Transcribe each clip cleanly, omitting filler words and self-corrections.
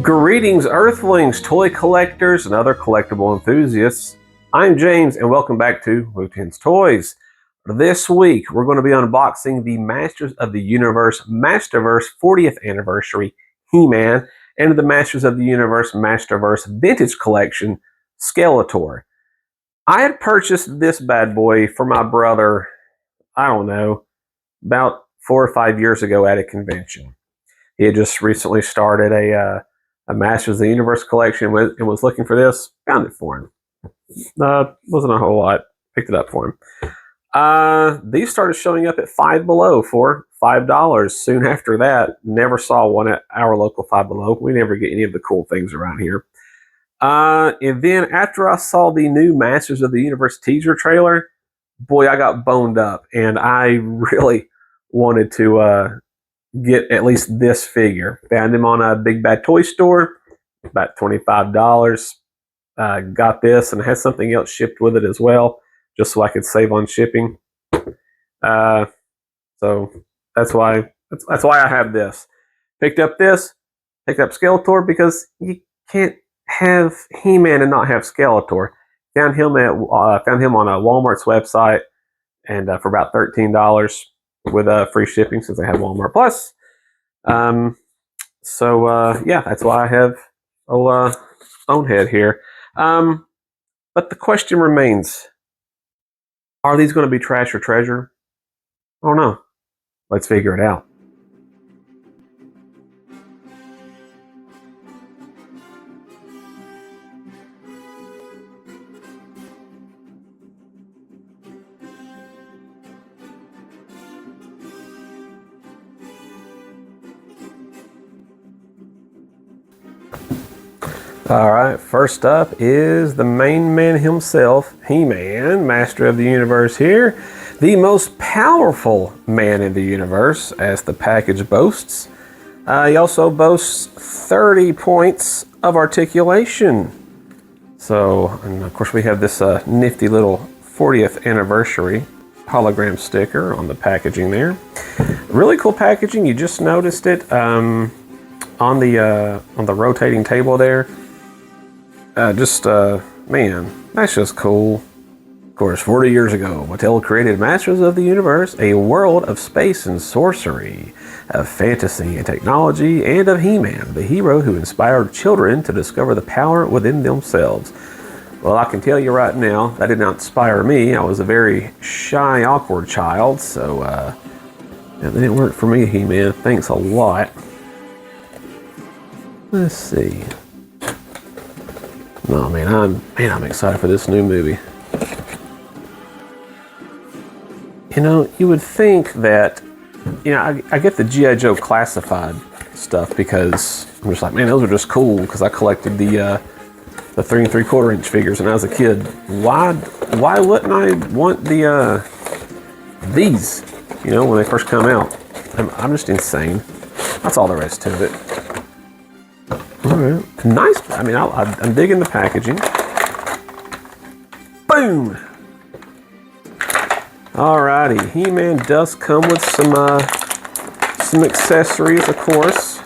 Greetings, Earthlings, toy collectors, and other collectible enthusiasts. I'm James, and welcome back to Luten's Toys. This week, we're going to be unboxing the Masters of the Universe Masterverse 40th Anniversary He-Man and the Masters of the Universe Masterverse Vintage Collection Skeletor. I had purchased this bad boy for my brother, I don't know, about 4 or 5 years ago at a convention. He had just recently started a Masters of the Universe collection and was looking for this. Found it for him. Wasn't a whole lot. Picked it up for him. These started showing up at Five Below for $5. Soon after that, never saw one at our local Five Below. We never get any of the cool things around here. And then after I saw the new Masters of the Universe teaser trailer, boy, I got boned up, and I really wanted to get at least this figure. Found him on a Big Bad Toy Store, about $25. Got this and had something else shipped with it as well, just so I could save on shipping. So that's why I have this. Picked up Skeletor because you can't have He-Man and not have Skeletor. Found him on a Walmart's website, and for about $13 with free shipping since I have Walmart Plus. Yeah, that's why I have Bonehead here. But the question remains: are these going to be trash or treasure? I don't know. Let's figure it out. Alright, first up is the main man himself, He-Man, Master of the Universe here. The most powerful man in the universe, as the package boasts. He also boasts 30 points of articulation. So, and of course we have this nifty little 40th anniversary hologram sticker on the packaging there. Really cool packaging, you just noticed it on the rotating table there. Man, that's just cool. Of course, 40 years ago, Mattel created Masters of the Universe, a world of space and sorcery, of fantasy and technology, and of He-Man, the hero who inspired children to discover the power within themselves. Well, I can tell you right now, that did not inspire me. I was a very shy, awkward child, so that didn't work for me, He-Man. Thanks a lot. Let's see. No, man, I'm excited for this new movie. You know, you would think that, you know, I get the G.I. Joe classified stuff because I'm just like, man, those are just cool because I collected the 3 3/4 inch figures when I was a kid. Why wouldn't I want these, you know, when they first come out? I'm just insane. That's all there is to it. Alright, nice. I mean, I'm digging the packaging. Boom! Alrighty, He-Man does come with some accessories, of course.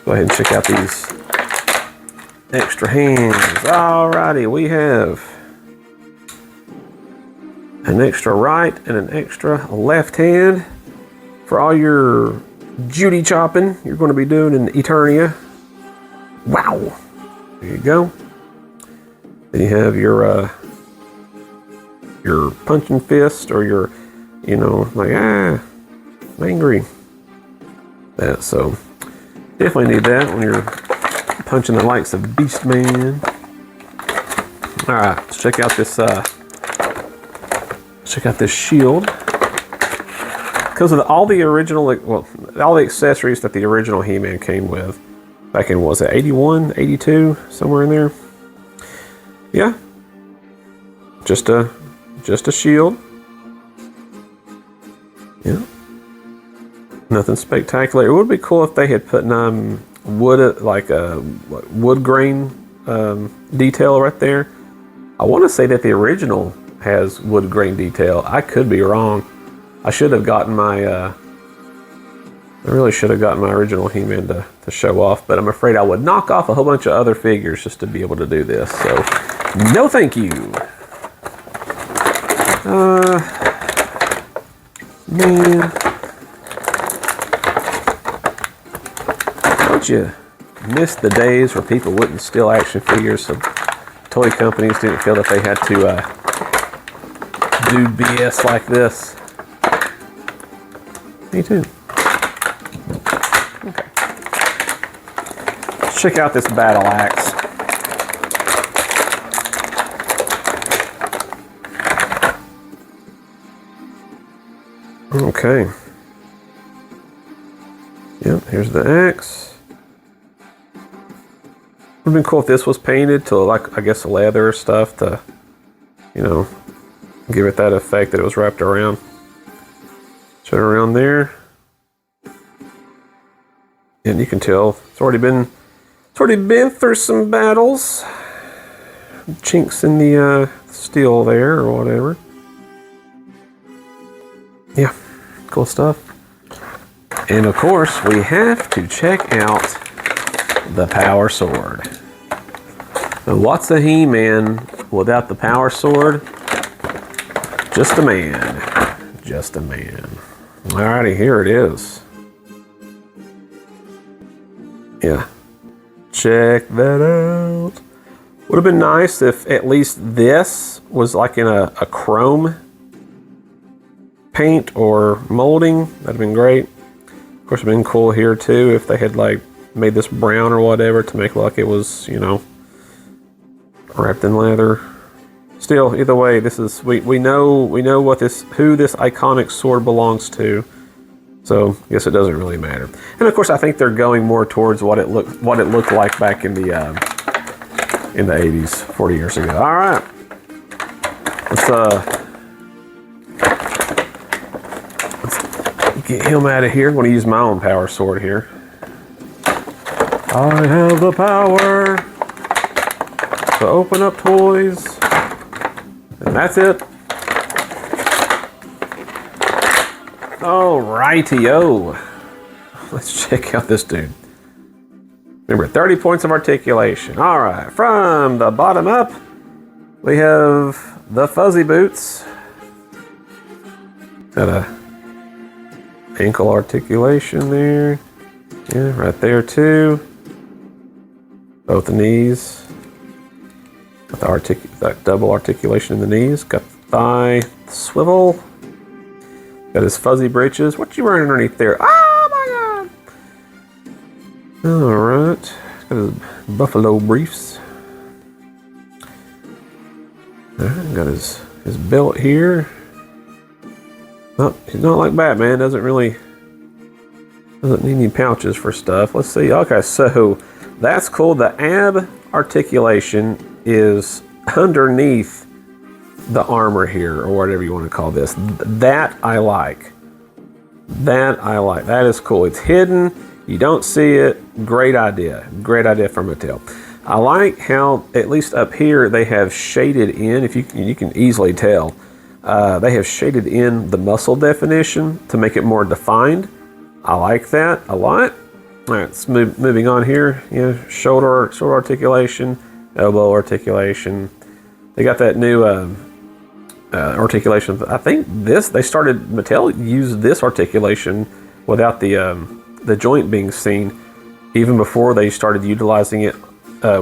Go ahead and check out these extra hands. Alrighty, we have an extra right and an extra left hand for all your Judy chopping you're going to be doing in Eternia. Wow. There you go. Then you have your punching fist, or your, you know, like, I'm angry. That, so definitely need that when you're punching the likes of Beastman. Alright, let's check out this shield. Because of all the original, all the accessories that the original He-Man came with back in, was it 81, 82, somewhere in there? Yeah. Just a shield. Yeah. Nothing spectacular. It would be cool if they had put wood, like a wood grain detail right there. I want to say that the original has wood grain detail. I could be wrong. I should have gotten my I really should have gotten my original He-Man to show off, but I'm afraid I would knock off a whole bunch of other figures just to be able to do this. So, no thank you. Man. Don't you miss the days where people wouldn't steal action figures so toy companies didn't feel that they had to do BS like this? Me too. Okay. Let's check out this battle axe. Okay. Yep, here's the axe. Would have been cool if this was painted to, like, I guess, leather stuff to, you know, give it that effect that it was wrapped around. Turn around there. And you can tell it's already been through some battles. Chinks in the steel there or whatever. Yeah, cool stuff. And of course, we have to check out the power sword. Now, what's a He-Man without the power sword? Just a man. Just a man. Alrighty, here it is. Yeah. Check that out. Would have been nice if at least this was like in a chrome paint or molding. That'd have been great. Of course, it'd been cool here too if they had like made this brown or whatever to make it like it was, you know, wrapped in leather. Still, either way, this is we know what who this iconic sword belongs to. So I guess it doesn't really matter. And of course, I think they're going more towards what it looked like back in the 80s, 40 years ago. All right, let's get him out of here. I'm going to use my own power sword here. I have the power to open up toys. And that's it. Alrighty-o. Let's check out this dude. Remember, 30 points of articulation. Alright, from the bottom up, we have the fuzzy boots. Got a ankle articulation there. Yeah, right there too. Both the knees. Got the double articulation in the knees. Got the thigh swivel. Got his fuzzy breeches. What you wearing underneath there? Oh my god! Alright. Got his buffalo briefs. Alright, got his belt here. Oh, he's not like Batman. Doesn't need any pouches for stuff. Let's see. Okay, so that's cool. The ab articulation is underneath the armor here, or whatever you want to call this. That I like. That is cool. It's hidden. You don't see it. Great idea. Great idea from Mattel. I like how, at least up here, they have shaded in, if you can easily tell, they have shaded in the muscle definition to make it more defined. I like that a lot. All right, let's moving on here. Yeah, shoulder articulation, elbow articulation. They got that new articulation. I think Mattel used this articulation without the joint being seen, even before they started utilizing it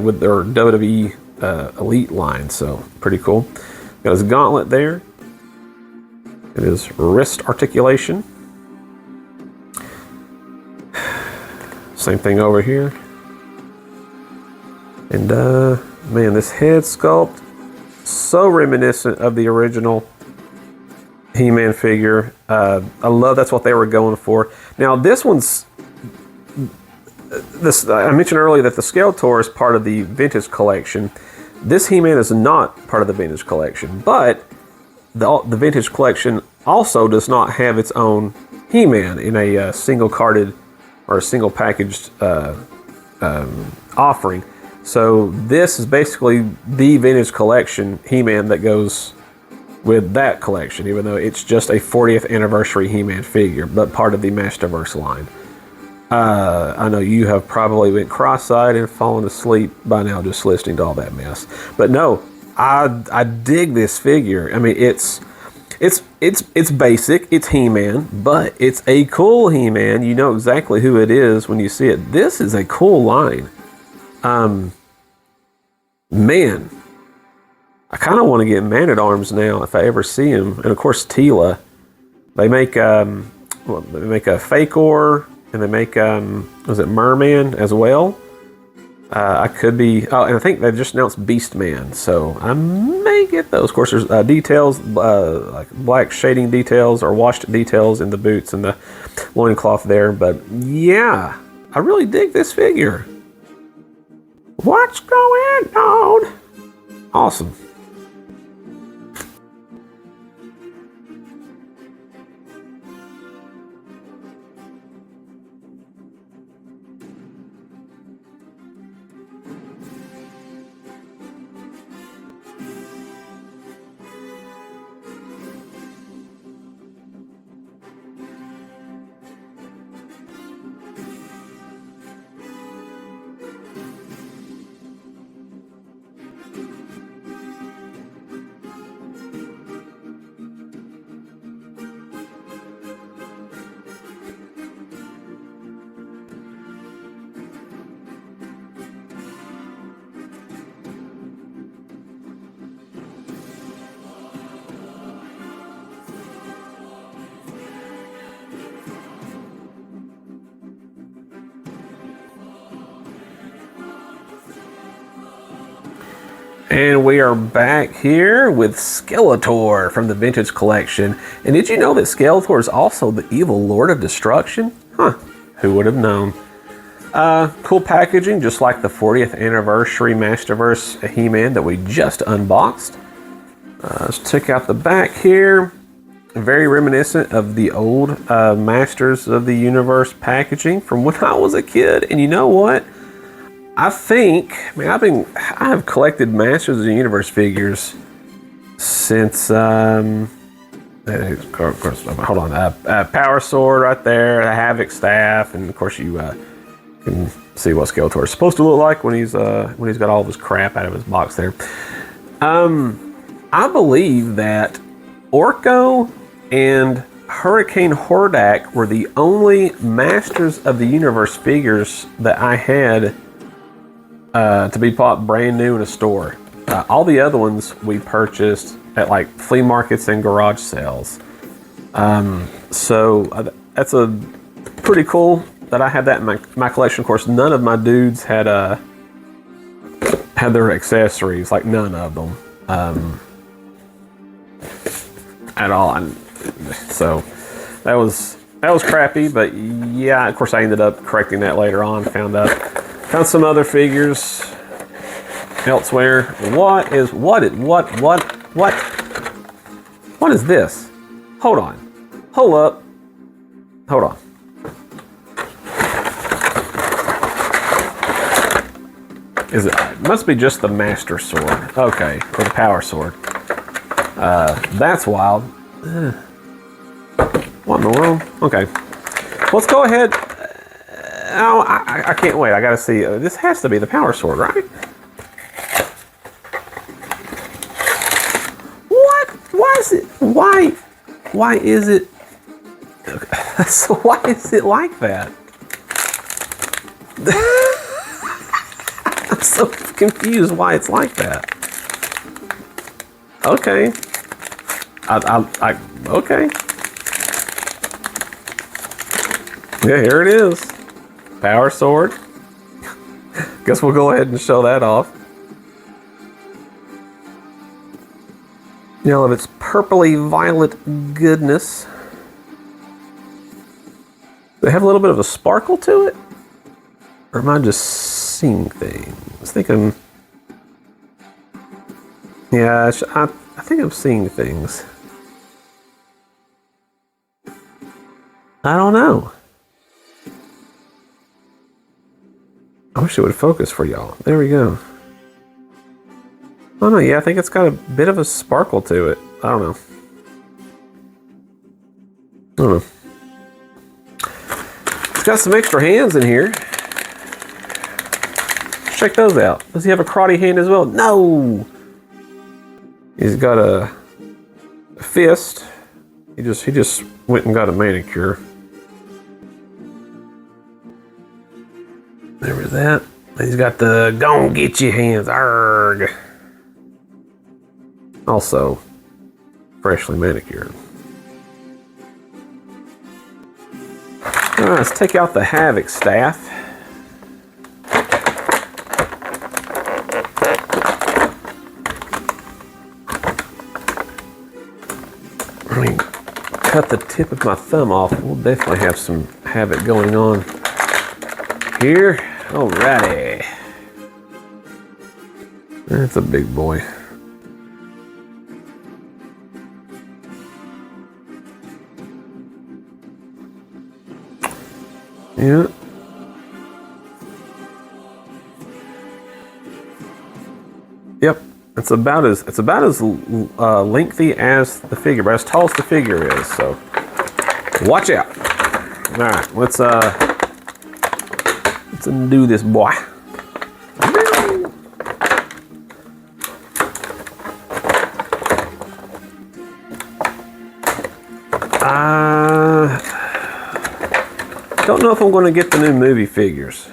with their WWE Elite line. So pretty cool. Got his gauntlet there. It is wrist articulation. Same thing over here. And man, this head sculpt, so reminiscent of the original He-Man figure. I love that's what they were going for. Now this one's, I mentioned earlier that the Skeletor is part of the vintage collection. This He-Man is not part of the vintage collection, but the vintage collection also does not have its own He-Man in a single carded or a single packaged offering. So this is basically the vintage collection He-Man that goes with that collection, even though it's just a 40th anniversary He-Man figure, but part of the Masterverse line. I know you have probably been cross-eyed and fallen asleep by now just listening to all that mess. But no, I dig this figure. I mean, it's basic. It's He-Man, but it's a cool He-Man. You know exactly who it is when you see it. This is a cool line. Man, I kind of want to get Man-at-Arms now if I ever see him. And of course, Tila. They make they make a Fakor, and they make was it Merman as well? I could be. Oh, and I think they just announced Beast Man, so I may get those. Of course, there's details like black shading details or washed details in the boots and the loincloth there. But yeah, I really dig this figure. What's going on? Awesome. And we are back here with Skeletor from the Vintage Collection. And did you know that Skeletor is also the evil Lord of Destruction? Huh, who would have known? Cool packaging, just like the 40th anniversary Masterverse He-Man that we just unboxed. Let's check out the back here. Very reminiscent of the old Masters of the Universe packaging from when I was a kid. And you know what? I think, I have collected Masters of the Universe figures since, of course, hold on, Power Sword right there, the Havoc Staff, and of course you can see what Skeletor is supposed to look like when he's got all of his crap out of his box there. I believe that Orko and Hurricane Hordak were the only Masters of the Universe figures that I had to be bought brand new in a store. All the other ones we purchased at like flea markets and garage sales. So that's a pretty cool that I had that in my collection. Of course, none of my dudes had their accessories, like none of them at all. And so that was crappy. But yeah, of course, I ended up correcting that later on. Found some other figures elsewhere. What is this? Hold on. Hold up. Hold on. It must be just the Master Sword. Okay, or the Power Sword. That's wild. What in the world? Okay. Let's go ahead. Oh, I can't wait. I gotta see. This has to be the Power Sword, right? What? Why is it? Why is it? So why is it like that? I'm so confused why it's like that. Okay. Okay. Yeah, here it is. Power Sword. Guess we'll go ahead and show that off. You know, of its purpley violet goodness. They have a little bit of a sparkle to it? Or am I just seeing things? I was thinking... Yeah, I think I'm seeing things. I don't know. I wish it would focus for y'all. There we go. Oh no, yeah, I think it's got a bit of a sparkle to it. I don't know. He's got some extra hands in here. Check those out. Does he have a karate hand as well? No. He's got a fist. He just went and got a manicure. There was that. He's got the "gon' get your hands." Arg. Also, freshly manicured. All right, let's take out the Havoc staff. I mean, cut the tip of my thumb off. We'll definitely have some Havoc going on here. Alrighty. That's a big boy. Yeah. Yep. It's about as lengthy as the figure, but as tall as the figure is. So watch out. All right, let's undo this boy. Don't know if I'm going to get the new movie figures.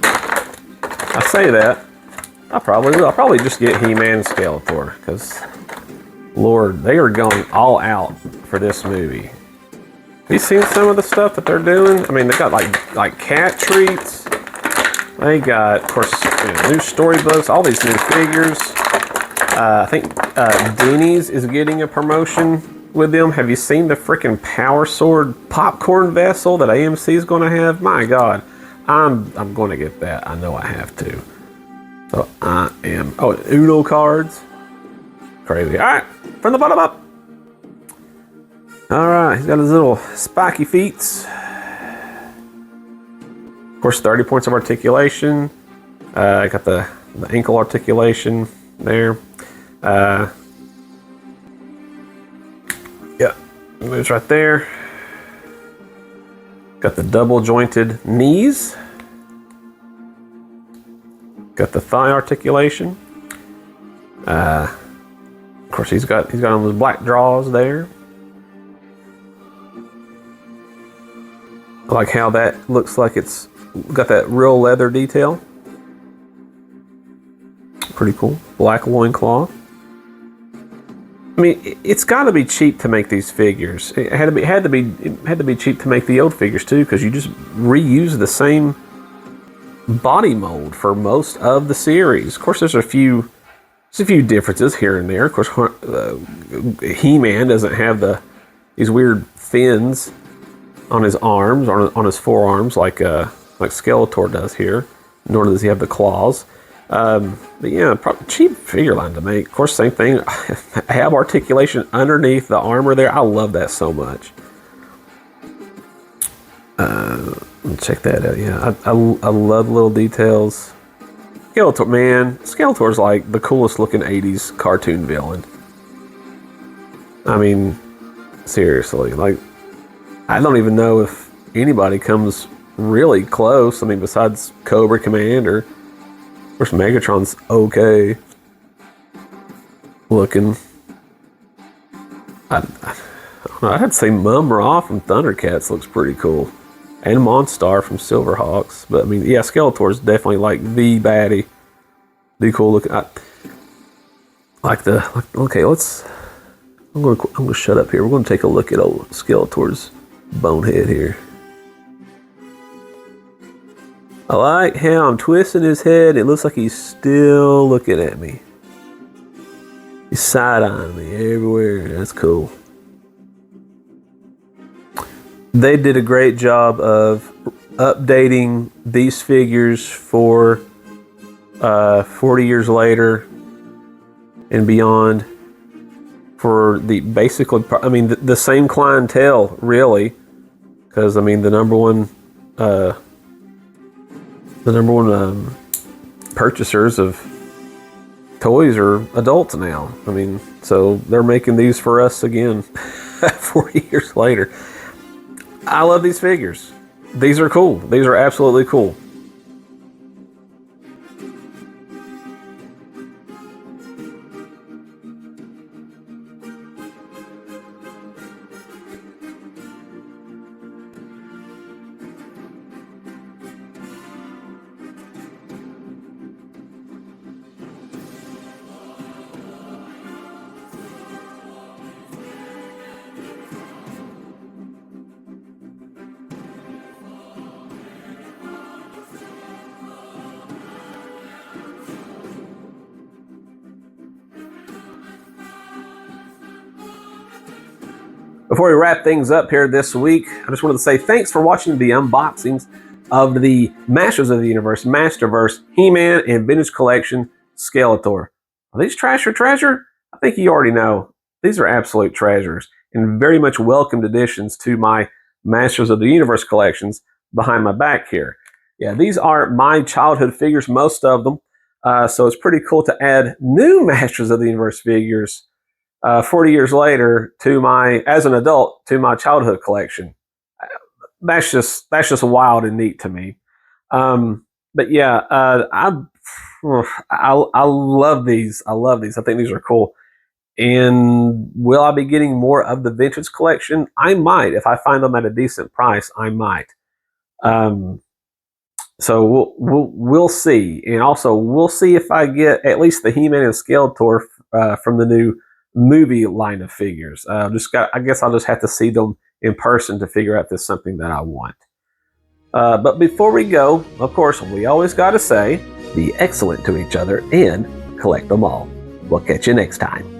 I say that. I probably will. I'll probably just get He-Man and Skeletor, because, Lord, they are going all out for this movie. Have you seen some of the stuff that they're doing? I mean, they got like cat treats. They got, of course, new storybooks, all these new figures. I think Denny's is getting a promotion with them. Have you seen the freaking Power Sword popcorn vessel that AMC is going to have? My God, I'm going to get that. I know I have to. So I am. Oh, Uno cards. Crazy. All right, from the bottom up. All right, he's got his little spiky feet. Of course, 30 points of articulation. I got the ankle articulation there. Yeah, moves right there. Got the double jointed knees. Got the thigh articulation. Of course, he's got on those black draws there. I like how that looks like it's got that real leather detail. Pretty cool. Black loincloth. I mean, it's got to be cheap to make these figures. It had to be cheap to make the old figures too, because you just reuse the same body mold for most of the series. Of course, there's a few differences here and there. Of course, He-Man doesn't have these weird fins on his arms, on his forearms, like Skeletor does here. Nor does he have the claws. But yeah, cheap figure line to make. Of course, same thing. I have articulation underneath the armor there. I love that so much. Check that out. Yeah, I love little details. Skeletor, man. Skeletor's like the coolest looking 80s cartoon villain. I mean, seriously. Like, I don't even know if anybody comes really close. I mean, besides Cobra Commander. Of course, Megatron's okay looking. I don't know. I'd say Mum-Ra from Thundercats looks pretty cool. And Monstar from Silverhawks. But I mean, yeah, Skeletor's definitely like the baddie. The cool looking. Okay, I'm gonna shut up here. We're gonna take a look at old Skeletor's bonehead here. I like how I'm twisting his head. It looks like he's still looking at me. He's side-eyeing me everywhere. That's cool. They did a great job of updating these figures for 40 years later and beyond. For the basically, I mean, the same clientele, really. Because, I mean, the number one purchasers of toys are adults now. I mean, so they're making these for us again 40 years later. I love these figures. These are cool. These are absolutely cool. Before we wrap things up here this week, I just wanted to say thanks for watching the unboxings of the Masters of the Universe Masterverse He-Man and Vintage Collection Skeletor. Are these trash or treasure? I think you already know. These are absolute treasures and very much welcomed additions to my Masters of the Universe collections behind my back here. Yeah, these are my childhood figures, most of them. So it's pretty cool to add new Masters of the Universe figures 40 years later to as an adult, to my childhood collection. That's just wild and neat to me. But yeah, I love these. I love these. I think these are cool. And will I be getting more of the vintage collection? I might. If I find them at a decent price, I might. So we'll see. And also we'll see if I get at least the He-Man and Skeletor from the new movie line of figures. I guess I'll just have to see them in person to figure out if there's something that I want. But before we go, of course, we always got to say, be excellent to each other and collect them all. We'll catch you next time.